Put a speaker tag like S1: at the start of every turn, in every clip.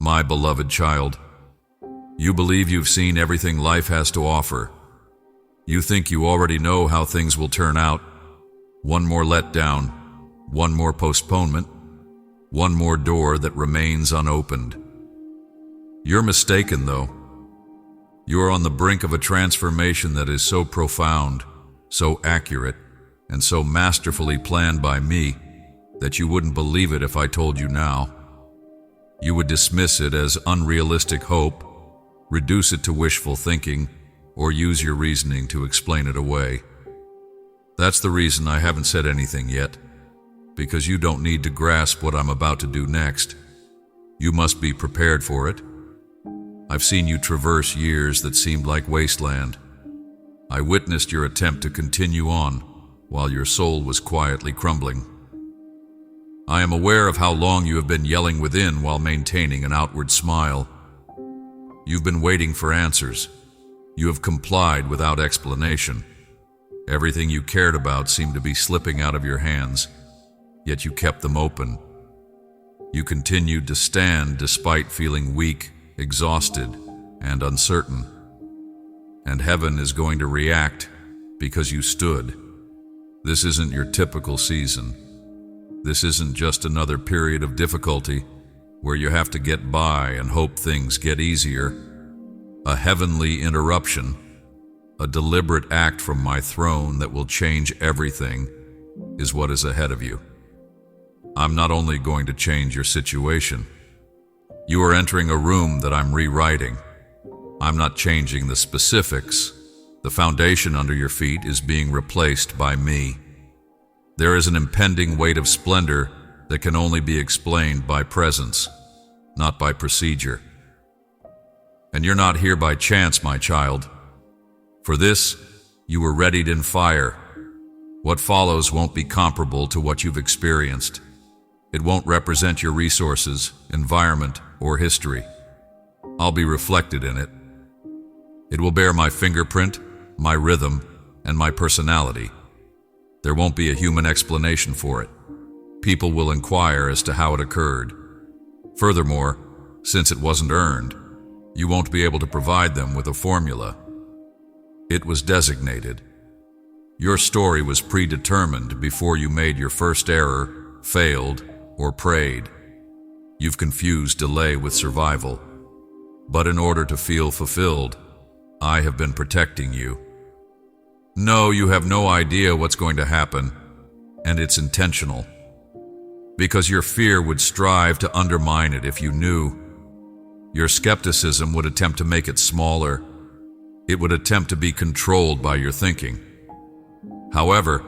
S1: My beloved child, you believe you've seen everything life has to offer. You think you already know how things will turn out. One more letdown, one more postponement, one more door that remains unopened. You're mistaken, though. You are on the brink of a transformation that is so profound, so accurate, and so masterfully planned by me that you wouldn't believe it if I told you now. You would dismiss it as unrealistic hope, reduce it to wishful thinking, or use your reasoning to explain it away. That's the reason I haven't said anything yet, because you don't need to grasp what I'm about to do next. You must be prepared for it. I've seen you traverse years that seemed like wasteland. I witnessed your attempt to continue on while your soul was quietly crumbling. I am aware of how long you have been yelling within while maintaining an outward smile. You've been waiting for answers. You have complied without explanation. Everything you cared about seemed to be slipping out of your hands, yet you kept them open. You continued to stand despite feeling weak, exhausted, and uncertain. And heaven is going to react because you stood. This isn't your typical season. This isn't just another period of difficulty where you have to get by and hope things get easier. A heavenly interruption, a deliberate act from my throne that will change everything, is what is ahead of you. I'm not only going to change your situation. You are entering a room that I'm rewriting. I'm not changing the specifics. The foundation under your feet is being replaced by me. There is an impending weight of splendor that can only be explained by presence, not by procedure. And you're not here by chance, my child. For this, you were readied in fire. What follows won't be comparable to what you've experienced. It won't represent your resources, environment, or history. I'll be reflected in it. It will bear my fingerprint, my rhythm, and my personality. There won't be a human explanation for it. People will inquire as to how it occurred. Furthermore, since it wasn't earned, you won't be able to provide them with a formula. It was designated. Your story was predetermined before you made your first error, failed, or prayed. You've confused delay with survival. But in order to feel fulfilled, I have been protecting you. No, you have no idea what's going to happen, and it's intentional. Because your fear would strive to undermine it if you knew. Your skepticism would attempt to make it smaller. It would attempt to be controlled by your thinking. However,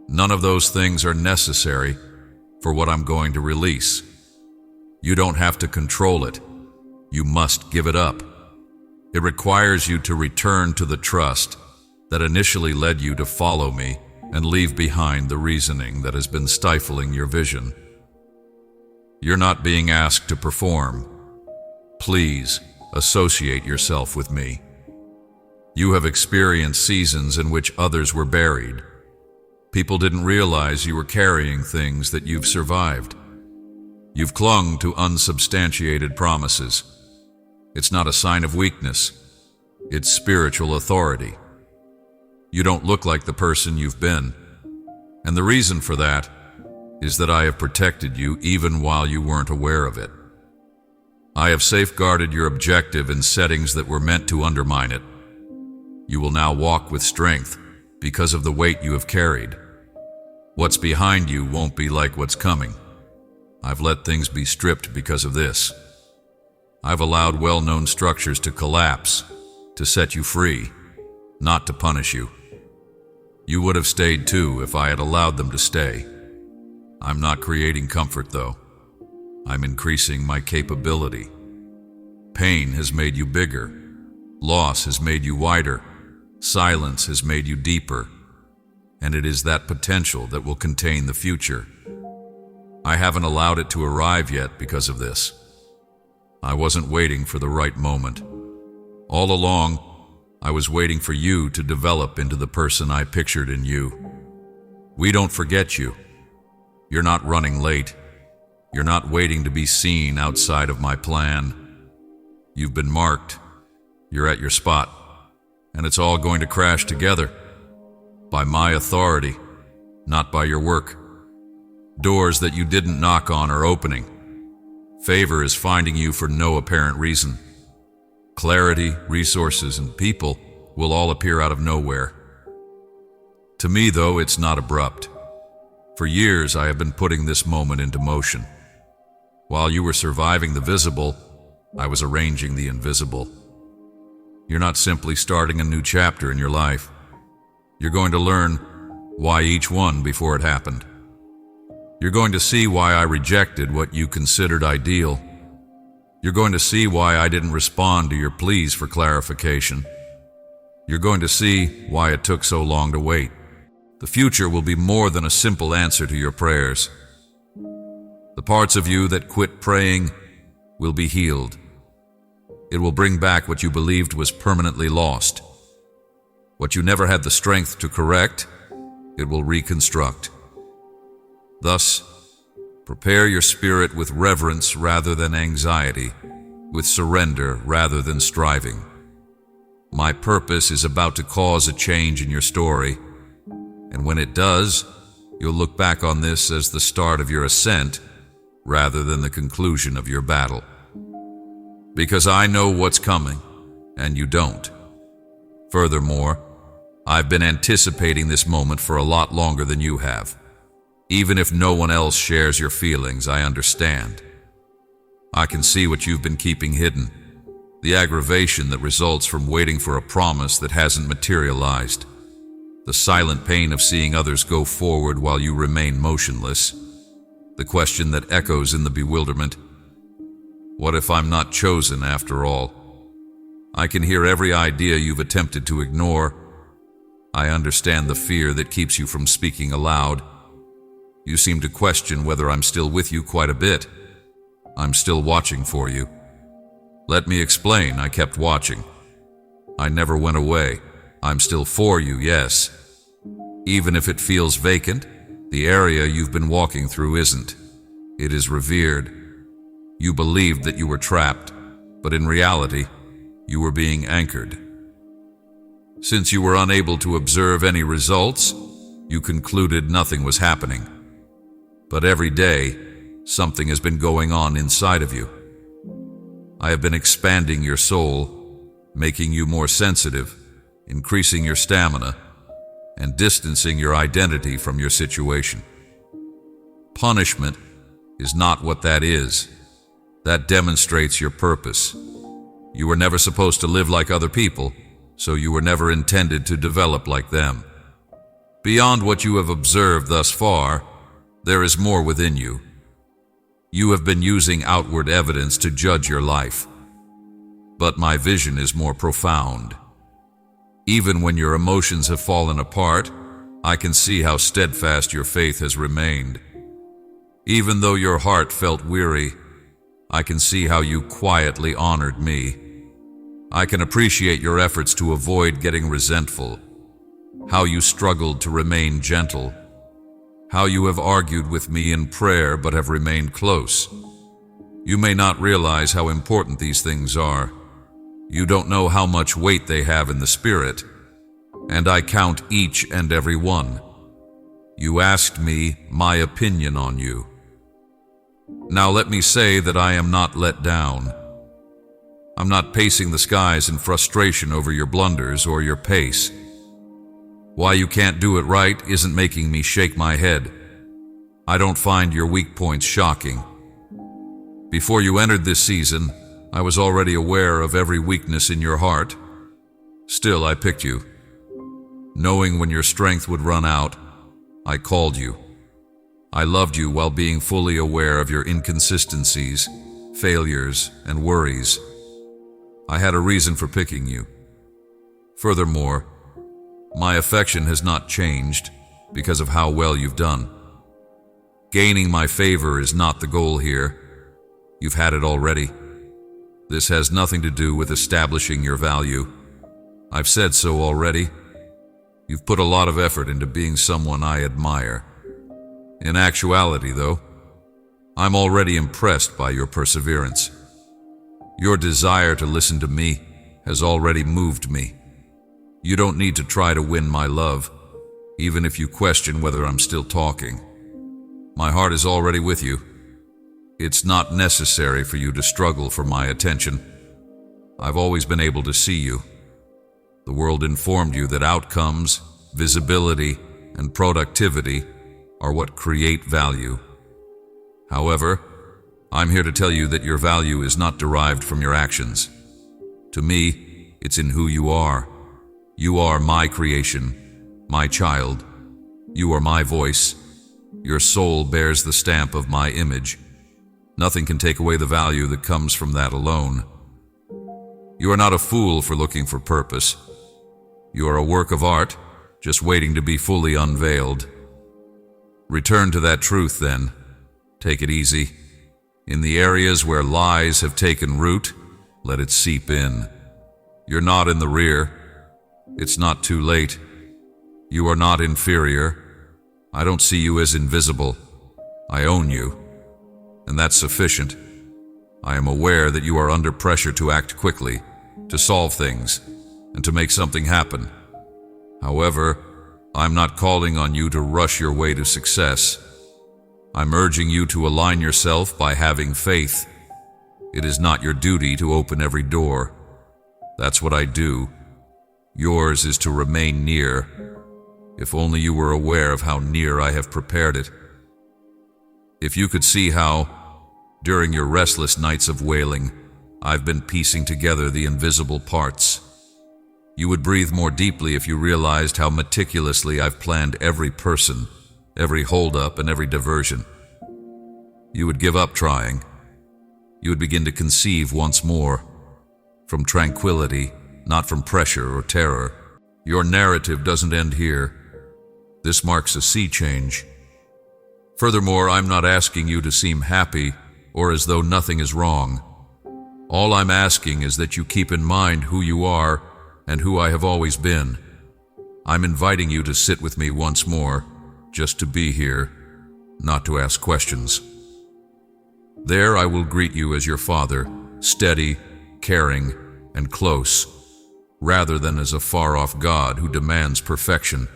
S1: none of those things are necessary for what I'm going to release. You don't have to control it. You must give it up. It requires you to return to the trust that initially led you to follow me and leave behind the reasoning that has been stifling your vision. You're not being asked to perform. Please associate yourself with me. You have experienced seasons in which others were buried. People didn't realize you were carrying things that you've survived. You've clung to unsubstantiated promises. It's not a sign of weakness. It's spiritual authority. You don't look like the person you've been. And the reason for that is that I have protected you even while you weren't aware of it. I have safeguarded your objective in settings that were meant to undermine it. You will now walk with strength because of the weight you have carried. What's behind you won't be like what's coming. I've let things be stripped because of this. I've allowed well-known structures to collapse, to set you free, not to punish you. You would have stayed too if I had allowed them to stay. I'm not creating comfort, though. I'm increasing my capability. Pain has made you bigger. Loss has made you wider. Silence has made you deeper. And it is that potential that will contain the future. I haven't allowed it to arrive yet because of this. I wasn't waiting for the right moment. All along, I was waiting for you to develop into the person I pictured in you. We don't forget you. You're not running late. You're not waiting to be seen outside of my plan. You've been marked. You're at your spot. And it's all going to crash together. By my authority, not by your work. Doors that you didn't knock on are opening. Favor is finding you for no apparent reason. Clarity, resources, and people will all appear out of nowhere. To me, though, it's not abrupt. For years, I have been putting this moment into motion. While you were surviving the visible, I was arranging the invisible. You're not simply starting a new chapter in your life. You're going to learn why each one before it happened. You're going to see why I rejected what you considered ideal. You're going to see why I didn't respond to your pleas for clarification. You're going to see why it took so long to wait. The future will be more than a simple answer to your prayers. The parts of you that quit praying will be healed. It will bring back what you believed was permanently lost. What you never had the strength to correct, it will reconstruct. Thus, prepare your spirit with reverence rather than anxiety, with surrender rather than striving. My purpose is about to cause a change in your story, and when it does, you'll look back on this as the start of your ascent rather than the conclusion of your battle. Because I know what's coming, and you don't. Furthermore, I've been anticipating this moment for a lot longer than you have. Even if no one else shares your feelings, I understand. I can see what you've been keeping hidden, the aggravation that results from waiting for a promise that hasn't materialized, the silent pain of seeing others go forward while you remain motionless, the question that echoes in the bewilderment, what if I'm not chosen after all? I can hear every idea you've attempted to ignore. I understand the fear that keeps you from speaking aloud. You seem to question whether I'm still with you quite a bit. I'm still watching for you. Let me explain, I kept watching. I never went away. I'm still for you, yes. Even if it feels vacant, the area you've been walking through isn't. It is revered. You believed that you were trapped, but in reality, you were being anchored. Since you were unable to observe any results, you concluded nothing was happening. But every day, something has been going on inside of you. I have been expanding your soul, making you more sensitive, increasing your stamina, and distancing your identity from your situation. Punishment is not what that is. That demonstrates your purpose. You were never supposed to live like other people, so you were never intended to develop like them. Beyond what you have observed thus far, there is more within you. You have been using outward evidence to judge your life. But my vision is more profound. Even when your emotions have fallen apart, I can see how steadfast your faith has remained. Even though your heart felt weary, I can see how you quietly honored me. I can appreciate your efforts to avoid getting resentful, how you struggled to remain gentle, how you have argued with me in prayer but have remained close. You may not realize how important these things are. You don't know how much weight they have in the spirit, and I count each and every one. You asked me my opinion on you. Now let me say that I am not let down. I'm not pacing the skies in frustration over your blunders or your pace. Why you can't do it right isn't making me shake my head. I don't find your weak points shocking. Before you entered this season, I was already aware of every weakness in your heart. Still, I picked you. Knowing when your strength would run out, I called you. I loved you while being fully aware of your inconsistencies, failures, and worries. I had a reason for picking you. Furthermore, my affection has not changed because of how well you've done. Gaining my favor is not the goal here. You've had it already. This has nothing to do with establishing your value. I've said so already. You've put a lot of effort into being someone I admire. In actuality, though, I'm already impressed by your perseverance. Your desire to listen to me has already moved me. You don't need to try to win my love, even if you question whether I'm still talking. My heart is already with you. It's not necessary for you to struggle for my attention. I've always been able to see you. The world informed you that outcomes, visibility, and productivity are what create value. However, I'm here to tell you that your value is not derived from your actions. To me, it's in who you are. You are my creation, my child. You are my voice. Your soul bears the stamp of my image. Nothing can take away the value that comes from that alone. You are not a fool for looking for purpose. You are a work of art, just waiting to be fully unveiled. Return to that truth then. Take it easy. In the areas where lies have taken root, let it seep in. You're not in the rear. It's not too late. You are not inferior. I don't see you as invisible. I own you, and that's sufficient. I am aware that you are under pressure to act quickly, to solve things, and to make something happen. However, I'm not calling on you to rush your way to success. I'm urging you to align yourself by having faith. It is not your duty to open every door. That's what I do. Yours is to remain near. If only you were aware of how near I have prepared it. If you could see how, during your restless nights of wailing, I've been piecing together the invisible parts. You would breathe more deeply if you realized how meticulously I've planned every person, every holdup, and every diversion. You would give up trying. You would begin to conceive once more, from tranquility, not from pressure or terror. Your narrative doesn't end here. This marks a sea change. Furthermore, I'm not asking you to seem happy or as though nothing is wrong. All I'm asking is that you keep in mind who you are and who I have always been. I'm inviting you to sit with me once more, just to be here, not to ask questions. There I will greet you as your father, steady, caring, and close, rather than as a far-off God who demands perfection.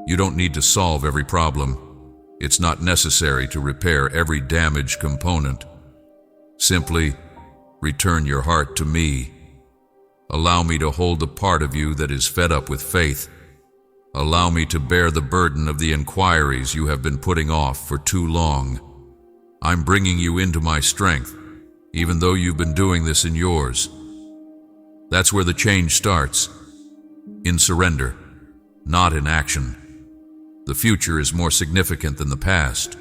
S1: You don't need to solve every problem. It's not necessary to repair every damaged component. Simply return your heart to me. Allow me to hold the part of you that is fed up with faith. Allow me to bear the burden of the inquiries you have been putting off for too long. I'm bringing you into my strength, even though you've been doing this in yours. That's where the change starts. In surrender, not in action. The future is more significant than the past.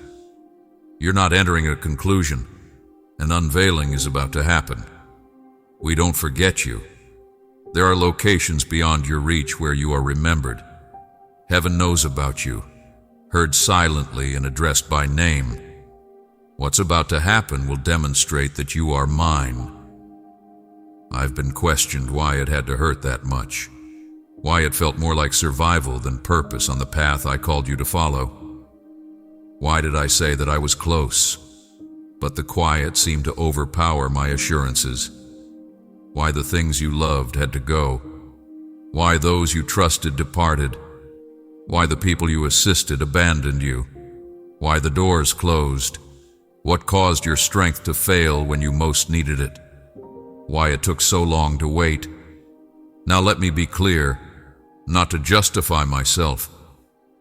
S1: You're not entering a conclusion. An unveiling is about to happen. We don't forget you. There are locations beyond your reach where you are remembered. Heaven knows about you, heard silently and addressed by name. What's about to happen will demonstrate that you are mine. I've been questioned why it had to hurt that much, why it felt more like survival than purpose on the path I called you to follow. Why did I say that I was close, but the quiet seemed to overpower my assurances? Why the things you loved had to go? Why those you trusted departed? Why the people you assisted abandoned you? Why the doors closed? What caused your strength to fail when you most needed it? Why it took so long to wait? Now let me be clear, not to justify myself,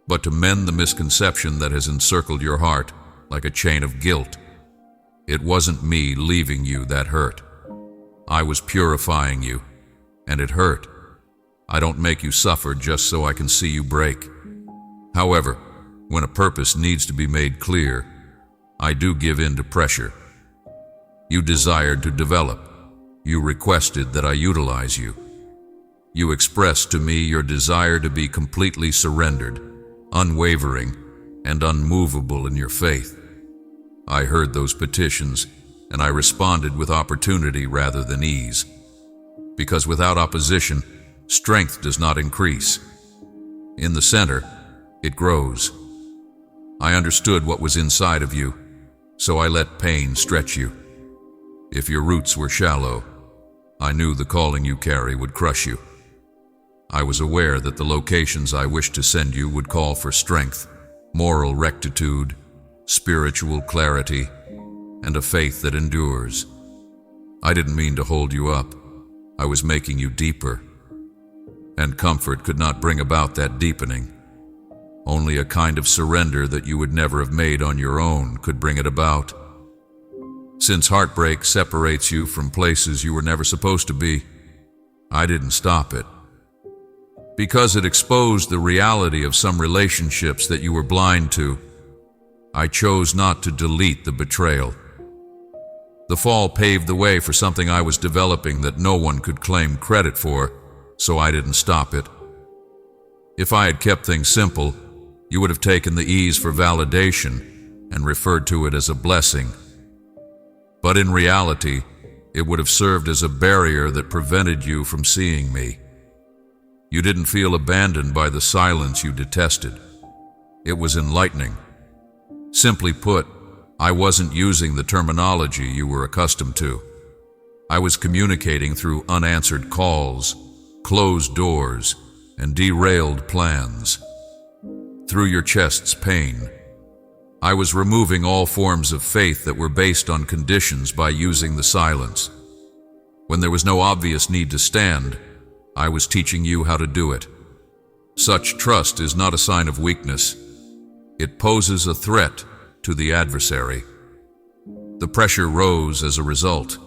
S1: but to mend the misconception that has encircled your heart like a chain of guilt. It wasn't me leaving you that hurt. I was purifying you, and it hurt. I don't make you suffer just so I can see you break. However, when a purpose needs to be made clear, I do give in to pressure. You desired to develop. You requested that I utilize you. You expressed to me your desire to be completely surrendered, unwavering, and unmovable in your faith. I heard those petitions, and I responded with opportunity rather than ease. Because without opposition, strength does not increase. In the center, it grows. I understood what was inside of you, So I let pain stretch you. If your roots were shallow, I knew the calling you carry would crush you. I was aware that the locations I wished to send you would call for strength, moral rectitude, spiritual clarity, and a faith that endures. I didn't mean to hold you up. I was making you deeper. And comfort could not bring about that deepening. Only a kind of surrender that you would never have made on your own could bring it about. Since heartbreak separates you from places you were never supposed to be, I didn't stop it. Because it exposed the reality of some relationships that you were blind to, I chose not to delete the betrayal. The fall paved the way for something I was developing that no one could claim credit for, so I didn't stop it. If I had kept things simple, you would have taken the ease for validation and referred to it as a blessing. But in reality, it would have served as a barrier that prevented you from seeing me. You didn't feel abandoned by the silence you detested. It was enlightening. Simply put, I wasn't using the terminology you were accustomed to. I was communicating through unanswered calls, closed doors, and derailed plans. Through your chest's pain, I was removing all forms of faith that were based on conditions by using the silence. When there was no obvious need to stand, I was teaching you how to do it. Such trust is not a sign of weakness. It poses a threat to the adversary. The pressure rose as a result.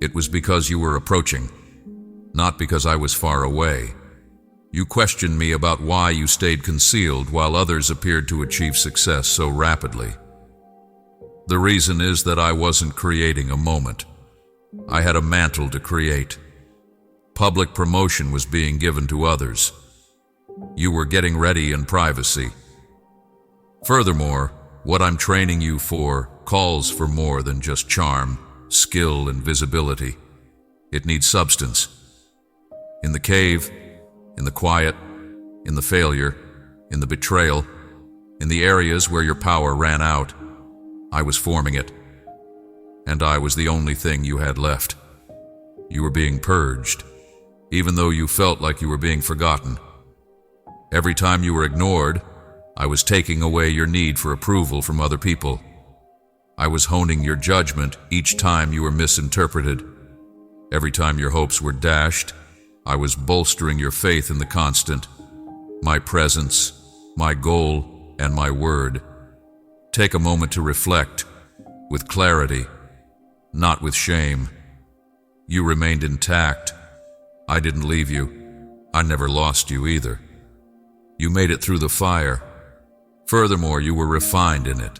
S1: It was because you were approaching, not because I was far away. You questioned me about why you stayed concealed while others appeared to achieve success so rapidly. The reason is that I wasn't creating a moment. I had a mantle to create. Public promotion was being given to others. You were getting ready in privacy. Furthermore, what I'm training you for calls for more than just charm, skill, and visibility. It needs substance. In the cave, in the quiet, in the failure, in the betrayal, in the areas where your power ran out, I was forming it. And I was the only thing you had left. You were being purged, even though you felt like you were being forgotten. Every time you were ignored, I was taking away your need for approval from other people. I was honing your judgment each time you were misinterpreted. Every time your hopes were dashed, I was bolstering your faith in the constant, my presence, my goal, and my word. Take a moment to reflect, with clarity, not with shame. You remained intact. I didn't leave you. I never lost you either. You made it through the fire. Furthermore, you were refined in it.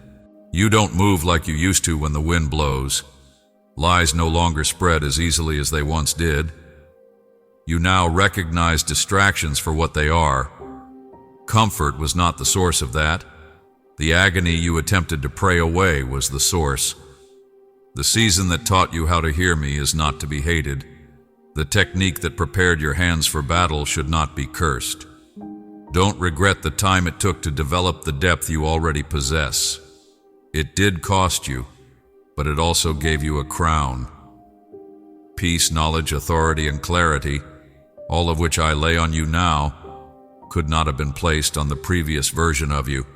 S1: You don't move like you used to when the wind blows. Lies no longer spread as easily as they once did. You now recognize distractions for what they are. Comfort was not the source of that. The agony you attempted to pray away was the source. The season that taught you how to hear me is not to be hated. The technique that prepared your hands for battle should not be cursed. Don't regret the time it took to develop the depth you already possess. It did cost you, but it also gave you a crown. Peace, knowledge, authority, and clarity, all of which I lay on you now, could not have been placed on the previous version of you.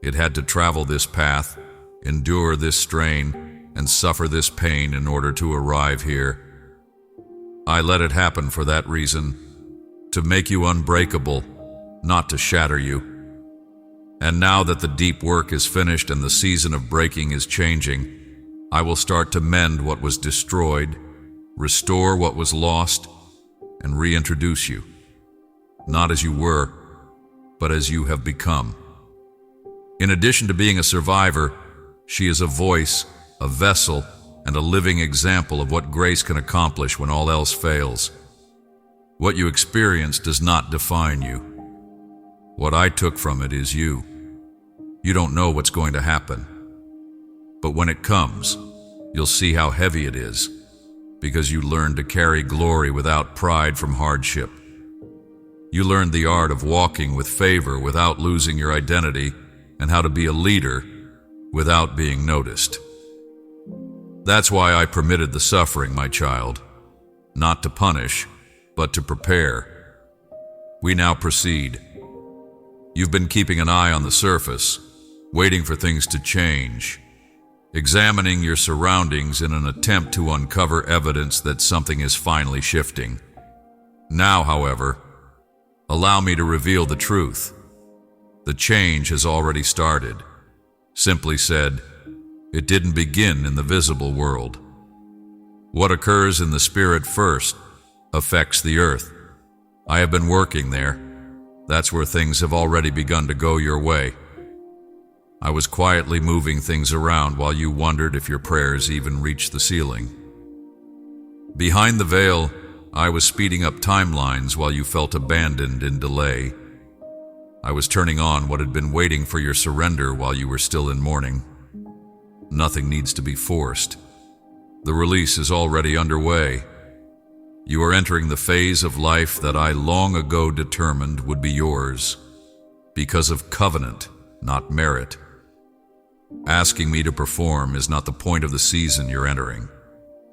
S1: It had to travel this path, endure this strain, and suffer this pain in order to arrive here. I let it happen for that reason, to make you unbreakable, not to shatter you. And now that the deep work is finished and the season of breaking is changing, I will start to mend what was destroyed, restore what was lost, and reintroduce you, not as you were, but as you have become. In addition to being a survivor, she is a voice, a vessel, and a living example of what grace can accomplish when all else fails. What you experience does not define you. What I took from it is you. You don't know what's going to happen. But when it comes, you'll see how heavy it is, because you learned to carry glory without pride from hardship. You learned the art of walking with favor without losing your identity, and how to be a leader without being noticed. That's why I permitted the suffering, my child, not to punish, but to prepare. We now proceed. You've been keeping an eye on the surface, waiting for things to change, examining your surroundings in an attempt to uncover evidence that something is finally shifting. Now, however, allow me to reveal the truth. The change has already started. Simply said, it didn't begin in the visible world. What occurs in the spirit first affects the earth. I have been working there. That's where things have already begun to go your way. I was quietly moving things around while you wondered if your prayers even reached the ceiling. Behind the veil, I was speeding up timelines while you felt abandoned in delay. I was turning on what had been waiting for your surrender while you were still in mourning. Nothing needs to be forced. The release is already underway. You are entering the phase of life that I long ago determined would be yours, because of covenant, not merit. Asking me to perform is not the point of the season you're entering.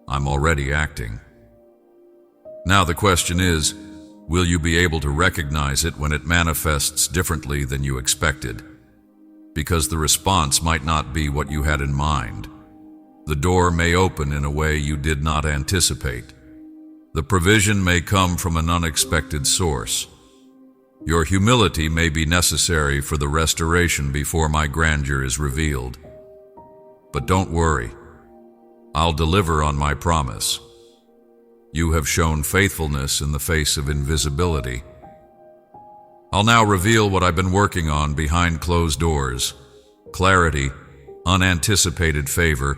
S1: I'm already acting. Now the question is, will you be able to recognize it when it manifests differently than you expected? Because the response might not be what you had in mind. The door may open in a way you did not anticipate. The provision may come from an unexpected source. Your humility may be necessary for the restoration before my grandeur is revealed. But don't worry. I'll deliver on my promise. You have shown faithfulness in the face of invisibility. I'll now reveal what I've been working on behind closed doors. Clarity, unanticipated favor,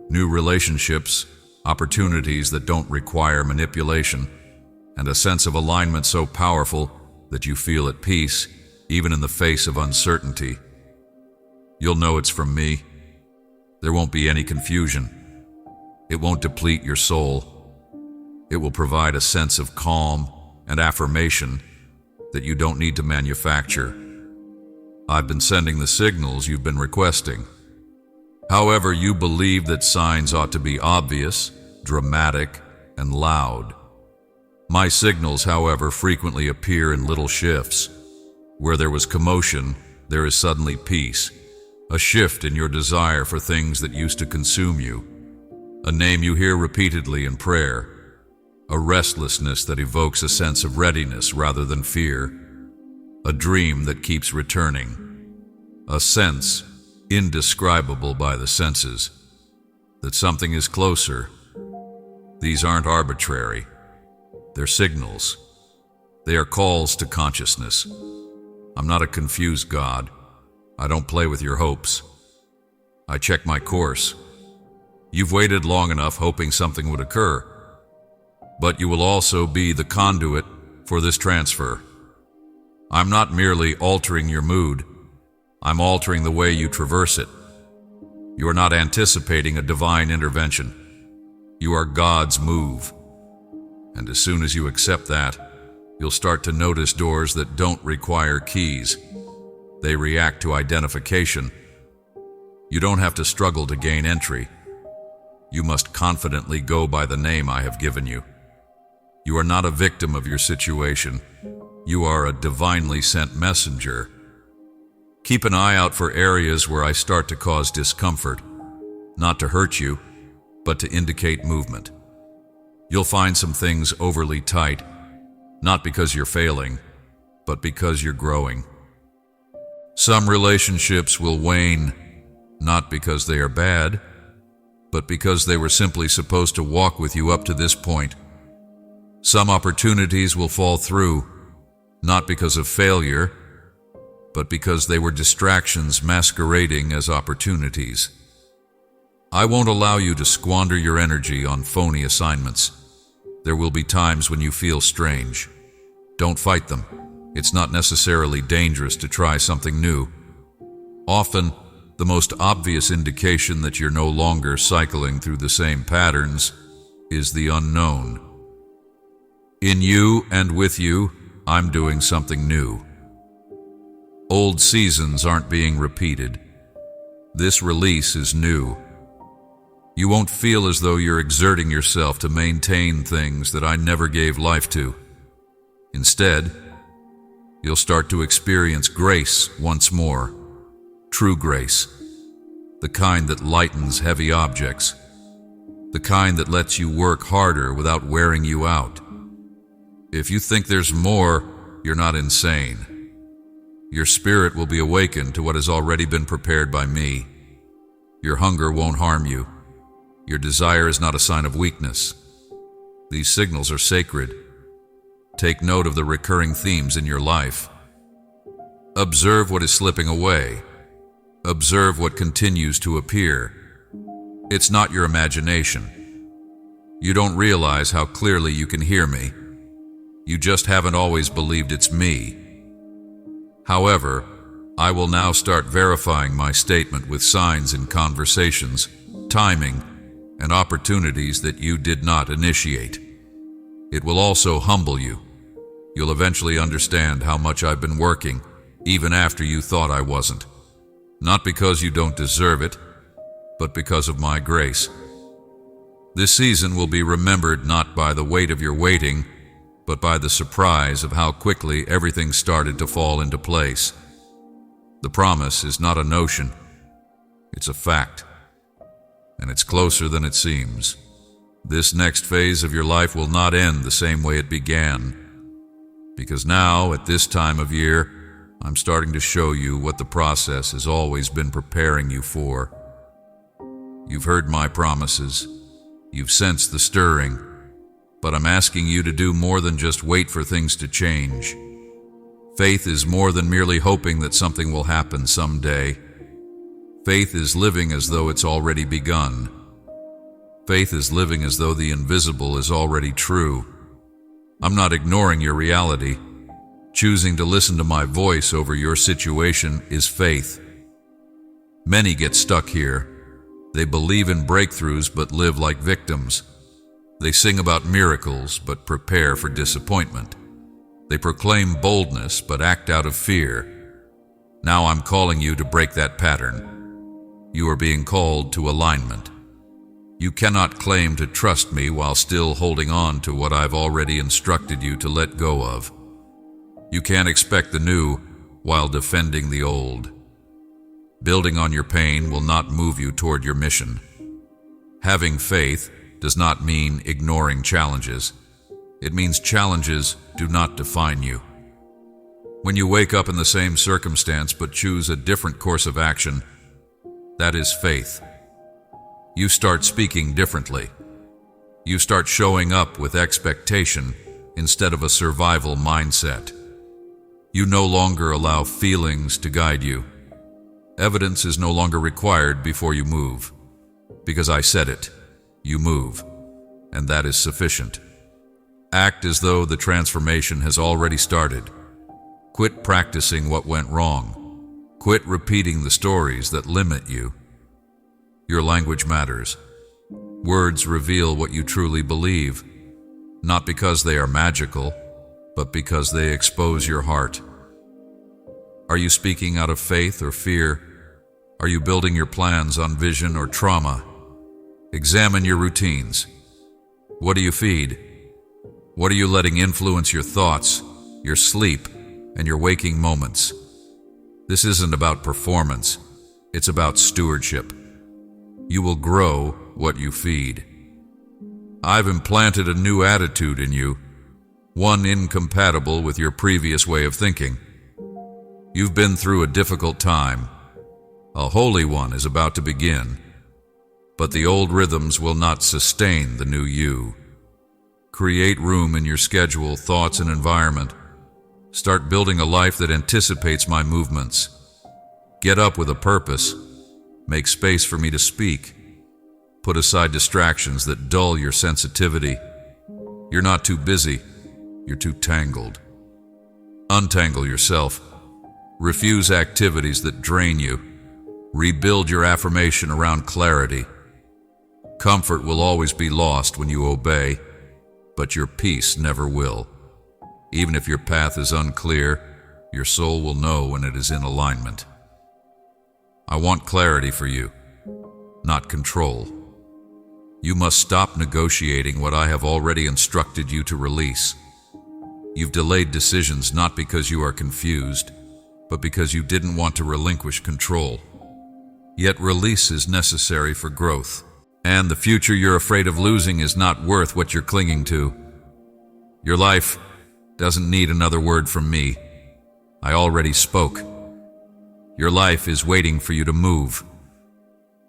S1: new relationships, opportunities that don't require manipulation, and a sense of alignment so powerful that you feel at peace, even in the face of uncertainty. You'll know it's from me. There won't be any confusion. It won't deplete your soul. It will provide a sense of calm and affirmation that you don't need to manufacture. I've been sending the signals you've been requesting. However, you believe that signs ought to be obvious, dramatic, and loud. My signals, however, frequently appear in little shifts. Where there was commotion, there is suddenly peace, a shift in your desire for things that used to consume you, a name you hear repeatedly in prayer, a restlessness that evokes a sense of readiness rather than fear, a dream that keeps returning, a sense, indescribable by the senses, that something is closer. These aren't arbitrary. They're signals. They are calls to consciousness. I'm not a confused God. I don't play with your hopes. I check my course. You've waited long enough hoping something would occur. But you will also be the conduit for this transfer. I'm not merely altering your mood. I'm altering the way you traverse it. You are not anticipating a divine intervention. You are God's move. And as soon as you accept that, you'll start to notice doors that don't require keys. They react to identification. You don't have to struggle to gain entry. You must confidently go by the name I have given you. You are not a victim of your situation. You are a divinely sent messenger. Keep an eye out for areas where I start to cause discomfort, not to hurt you, but to indicate movement. You'll find some things overly tight, not because you're failing, but because you're growing. Some relationships will wane, not because they are bad, but because they were simply supposed to walk with you up to this point. Some opportunities will fall through, not because of failure, but because they were distractions masquerading as opportunities. I won't allow you to squander your energy on phony assignments. There will be times when you feel strange. Don't fight them. It's not necessarily dangerous to try something new. Often, the most obvious indication that you're no longer cycling through the same patterns is the unknown. In you and with you, I'm doing something new. Old seasons aren't being repeated. This release is new. You won't feel as though you're exerting yourself to maintain things that I never gave life to. Instead, you'll start to experience grace once more. True grace. The kind that lightens heavy objects. The kind that lets you work harder without wearing you out. If you think there's more, you're not insane. Your spirit will be awakened to what has already been prepared by me. Your hunger won't harm you. Your desire is not a sign of weakness. These signals are sacred. Take note of the recurring themes in your life. Observe what is slipping away. Observe what continues to appear. It's not your imagination. You don't realize how clearly you can hear me. You just haven't always believed it's me. However, I will now start verifying my statement with signs in conversations, timing, and opportunities that you did not initiate. It will also humble you. You'll eventually understand how much I've been working, even after you thought I wasn't. Not because you don't deserve it, but because of my grace. This season will be remembered not by the weight of your waiting, but by the surprise of how quickly everything started to fall into place. The promise is not a notion, it's a fact. And it's closer than it seems. This next phase of your life will not end the same way it began. Because now, at this time of year, I'm starting to show you what the process has always been preparing you for. You've heard my promises. You've sensed the stirring. But I'm asking you to do more than just wait for things to change. Faith is more than merely hoping that something will happen someday. Faith is living as though it's already begun. Faith is living as though the invisible is already true. I'm not ignoring your reality. Choosing to listen to my voice over your situation is faith. Many get stuck here. They believe in breakthroughs but live like victims. They sing about miracles but prepare for disappointment. They proclaim boldness but act out of fear. Now I'm calling you to break that pattern. You are being called to alignment. You cannot claim to trust me while still holding on to what I've already instructed you to let go of. You can't expect the new while defending the old. Building on your pain will not move you toward your mission. Having faith does not mean ignoring challenges. It means challenges do not define you. When you wake up in the same circumstance but choose a different course of action, that is faith. You start speaking differently. You start showing up with expectation instead of a survival mindset. You no longer allow feelings to guide you. Evidence is no longer required before you move. Because I said it, you move, and that is sufficient. Act as though the transformation has already started. Quit practicing what went wrong. Quit repeating the stories that limit you. Your language matters. Words reveal what you truly believe, not because they are magical, but because they expose your heart. Are you speaking out of faith or fear? Are you building your plans on vision or trauma? Examine your routines. What do you feed? What are you letting influence your thoughts, your sleep, and your waking moments? This isn't about performance. It's about stewardship. You will grow what you feed. I've implanted a new attitude in you, one incompatible with your previous way of thinking. You've been through a difficult time. A holy one is about to begin, but the old rhythms will not sustain the new you. Create room in your schedule, thoughts, and environment. Start building a life that anticipates my movements. Get up with a purpose. Make space for me to speak. Put aside distractions that dull your sensitivity. You're not too busy. You're too tangled. Untangle yourself. Refuse activities that drain you. Rebuild your affirmation around clarity. Comfort will always be lost when you obey, but your peace never will. Even if your path is unclear, your soul will know when it is in alignment. I want clarity for you, not control. You must stop negotiating what I have already instructed you to release. You've delayed decisions not because you are confused, but because you didn't want to relinquish control. Yet release is necessary for growth, and the future you're afraid of losing is not worth what you're clinging to. Your life doesn't need another word from me. I already spoke. Your life is waiting for you to move.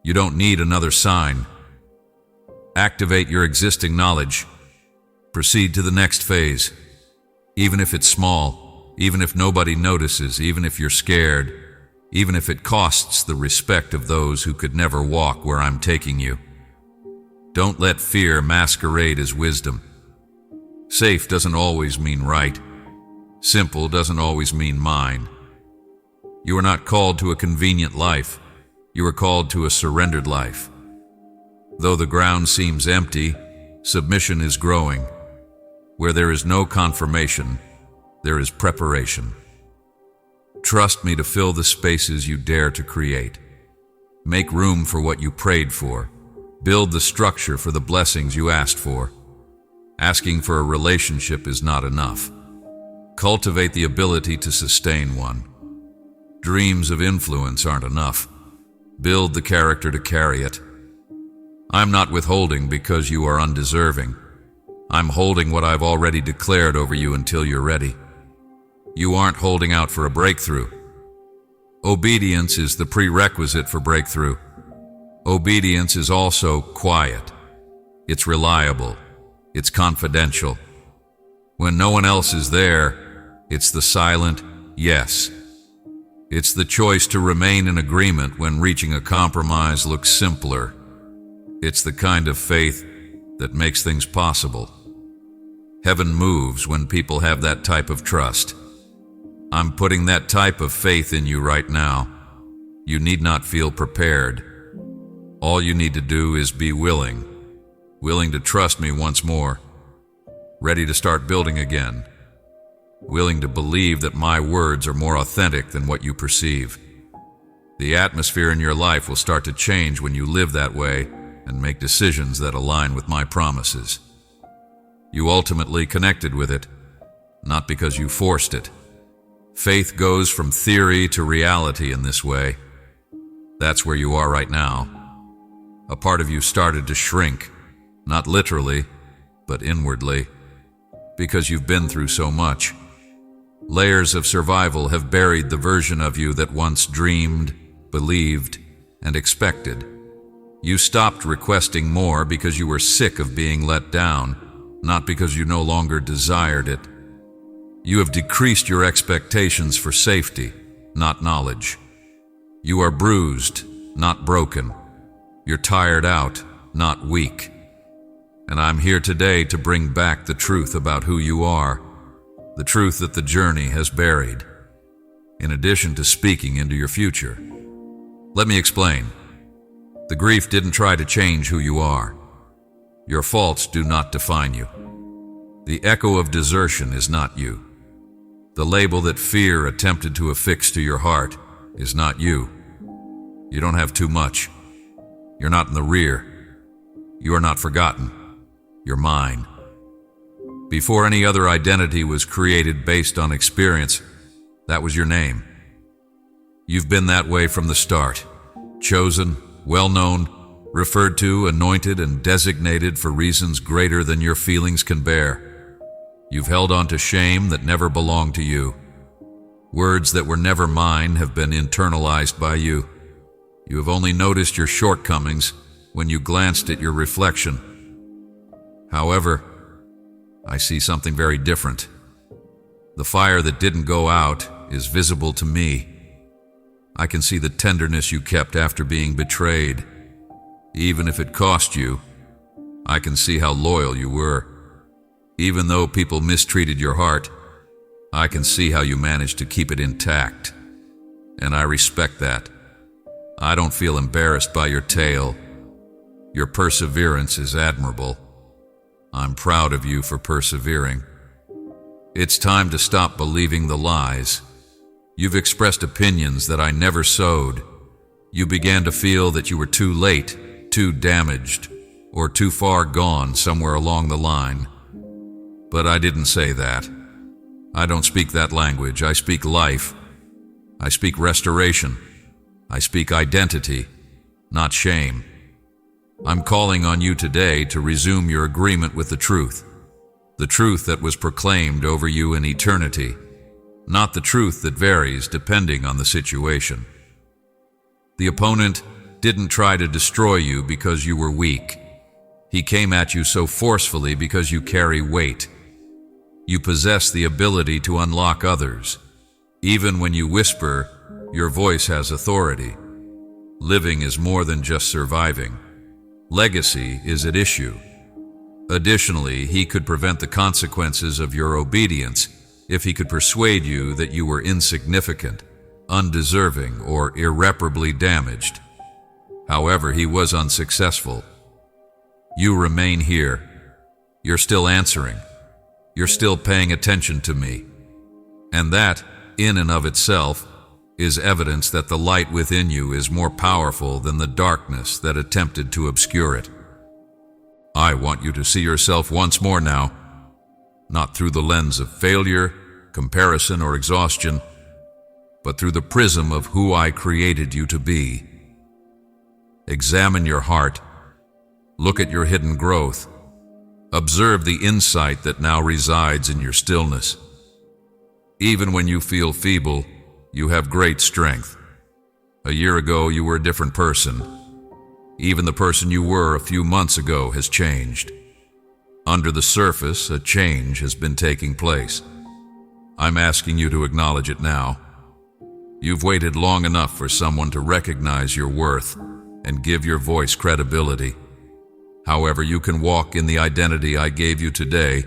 S1: You don't need another sign. Activate your existing knowledge. Proceed to the next phase. Even if it's small, even if nobody notices, even if you're scared, even if it costs the respect of those who could never walk where I'm taking you. Don't let fear masquerade as wisdom. Safe doesn't always mean right. Simple doesn't always mean mine. You are not called to a convenient life. You are called to a surrendered life. Though the ground seems empty, submission is growing. Where there is no confirmation, there is preparation. Trust me to fill the spaces you dare to create. Make room for what you prayed for. Build the structure for the blessings you asked for. Asking for a relationship is not enough. Cultivate the ability to sustain one. Dreams of influence aren't enough. Build the character to carry it. I'm not withholding because you are undeserving. I'm holding what I've already declared over you until you're ready. You aren't holding out for a breakthrough. Obedience is the prerequisite for breakthrough. Obedience is also quiet. It's reliable. It's confidential. When no one else is there, it's the silent yes. It's the choice to remain in agreement when reaching a compromise looks simpler. It's the kind of faith that makes things possible. Heaven moves when people have that type of trust. I'm putting that type of faith in you right now. You need not feel prepared. All you need to do is be willing to trust me once more, ready to start building again, willing to believe that my words are more authentic than what you perceive. The atmosphere in your life will start to change when you live that way and make decisions that align with my promises. You ultimately connected with it, not because you forced it. Faith goes from theory to reality in this way. That's where you are right now. A part of you started to shrink, not literally, but inwardly, because you've been through so much. Layers of survival have buried the version of you that once dreamed, believed, and expected. You stopped requesting more because you were sick of being let down, not because you no longer desired it. You have decreased your expectations for safety, not knowledge. You are bruised, not broken. You're tired out, not weak. And I'm here today to bring back the truth about who you are, the truth that the journey has buried, in addition to speaking into your future. Let me explain. The grief didn't try to change who you are. Your faults do not define you. The echo of desertion is not you. The label that fear attempted to affix to your heart is not you. You don't have too much. You're not in the rear. You are not forgotten. You're mine. Before any other identity was created based on experience, that was your name. You've been that way from the start. Chosen, well-known, referred to, anointed, and designated for reasons greater than your feelings can bear. You've held on to shame that never belonged to you. Words that were never mine have been internalized by you. You have only noticed your shortcomings when you glanced at your reflection. However, I see something very different. The fire that didn't go out is visible to me. I can see the tenderness you kept after being betrayed. Even if it cost you, I can see how loyal you were. Even though people mistreated your heart, I can see how you managed to keep it intact. And I respect that. I don't feel embarrassed by your tale. Your perseverance is admirable. I'm proud of you for persevering. It's time to stop believing the lies. You've expressed opinions that I never sowed. You began to feel that you were too late, too damaged, or too far gone somewhere along the line. But I didn't say that. I don't speak that language. I speak life. I speak restoration. I speak identity, not shame. I'm calling on you today to resume your agreement with the truth that was proclaimed over you in eternity, not the truth that varies depending on the situation. The opponent didn't try to destroy you because you were weak. He came at you so forcefully because you carry weight. You possess the ability to unlock others. Even when you whisper, your voice has authority. Living is more than just surviving. Legacy is at issue. Additionally, he could prevent the consequences of your obedience if he could persuade you that you were insignificant, undeserving, or irreparably damaged. However, he was unsuccessful. You remain here. You're still answering. You're still paying attention to me. And that, in and of itself, is evidence that the light within you is more powerful than the darkness that attempted to obscure it. I want you to see yourself once more now, not through the lens of failure, comparison, or exhaustion, but through the prism of who I created you to be. Examine your heart. Look at your hidden growth. Observe the insight that now resides in your stillness. Even when you feel feeble, you have great strength. A year ago, you were a different person. Even the person you were a few months ago has changed. Under the surface, a change has been taking place. I'm asking you to acknowledge it now. You've waited long enough for someone to recognize your worth and give your voice credibility. However, you can walk in the identity I gave you today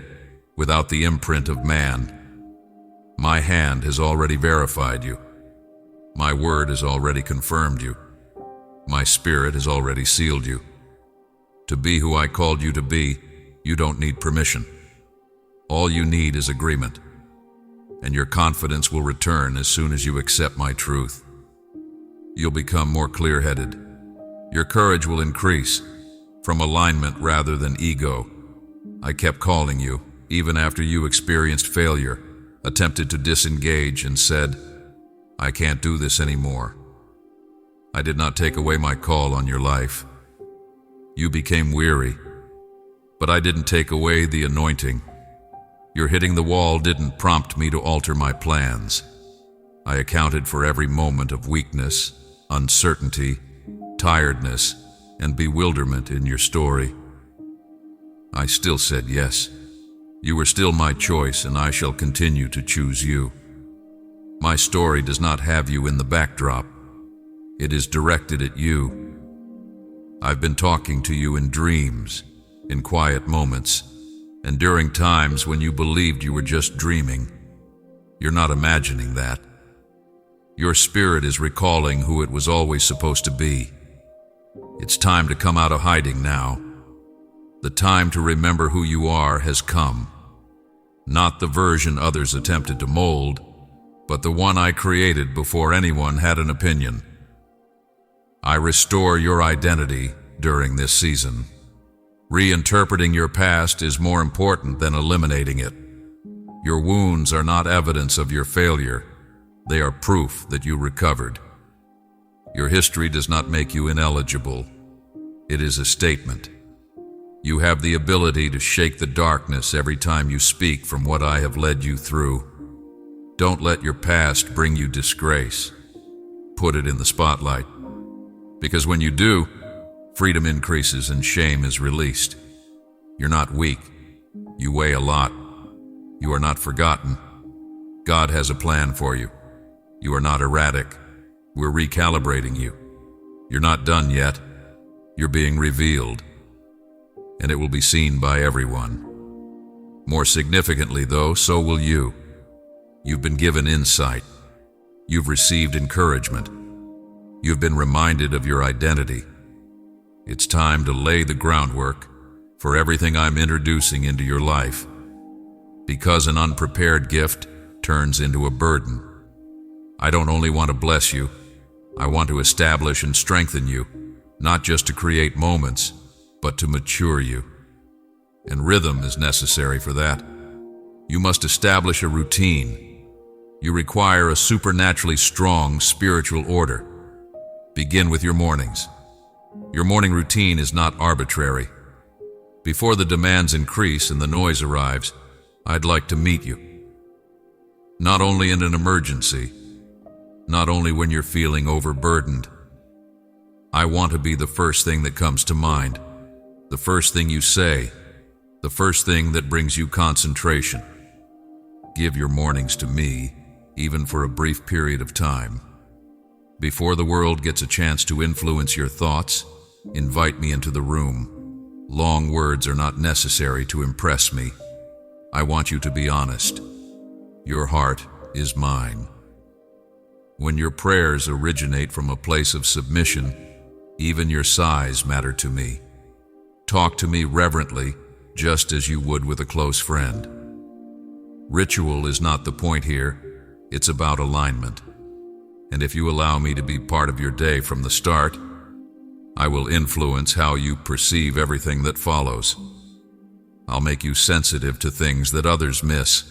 S1: without the imprint of man. My hand has already verified you. My word has already confirmed you. My spirit has already sealed you. To be who I called you to be, you don't need permission. All you need is agreement. And your confidence will return as soon as you accept my truth. You'll become more clear-headed. Your courage will increase, from alignment rather than ego. I kept calling you, even after you experienced failure, attempted to disengage, and said, I can't do this anymore. I did not take away my call on your life. You became weary, but I didn't take away the anointing. Your hitting the wall didn't prompt me to alter my plans. I accounted for every moment of weakness, uncertainty, tiredness, and bewilderment in your story. I still said yes. You were still my choice, and I shall continue to choose you. My story does not have you in the backdrop. It is directed at you. I've been talking to you in dreams, in quiet moments, and during times when you believed you were just dreaming. You're not imagining that. Your spirit is recalling who it was always supposed to be. It's time to come out of hiding now. The time to remember who you are has come. Not the version others attempted to mold, but the one I created before anyone had an opinion. I restore your identity during this season. Reinterpreting your past is more important than eliminating it. Your wounds are not evidence of your failure. They are proof that you recovered. Your history does not make you ineligible. It is a statement. You have the ability to shake the darkness every time you speak from what I have led you through. Don't let your past bring you disgrace. Put it in the spotlight. Because when you do, freedom increases and shame is released. You're not weak. You weigh a lot. You are not forgotten. God has a plan for you. You are not erratic. We're recalibrating you. You're not done yet. You're being revealed. And it will be seen by everyone. More significantly, though, so will you. You've been given insight. You've received encouragement. You've been reminded of your identity. It's time to lay the groundwork for everything I'm introducing into your life. Because an unprepared gift turns into a burden. I don't only want to bless you, I want to establish and strengthen you, not just to create moments, but to mature you. And rhythm is necessary for that. You must establish a routine. You require a supernaturally strong spiritual order. Begin with your mornings. Your morning routine is not arbitrary. Before the demands increase and the noise arrives, I'd like to meet you. Not only in an emergency, not only when you're feeling overburdened. I want to be the first thing that comes to mind, the first thing you say, the first thing that brings you concentration. Give your mornings to me, even for a brief period of time. Before the world gets a chance to influence your thoughts, invite me into the room. Long words are not necessary to impress me. I want you to be honest. Your heart is mine. When your prayers originate from a place of submission, even your sighs matter to me. Talk to me reverently, just as you would with a close friend. Ritual is not the point here, it's about alignment. And if you allow me to be part of your day from the start, I will influence how you perceive everything that follows. I'll make you sensitive to things that others miss.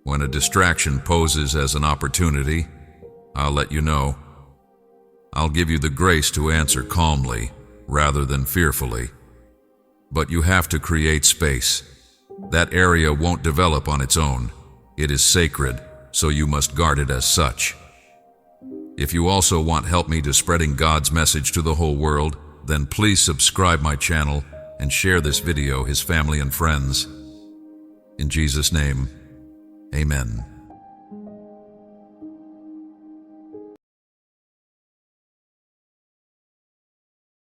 S1: When a distraction poses as an opportunity, I'll let you know. I'll give you the grace to answer calmly rather than fearfully. But you have to create space. That area won't develop on its own. It is sacred, so you must guard it as such. If you also want help me to spreading God's message to the whole world, then please subscribe my channel and share this video his family and friends. In Jesus' name, amen.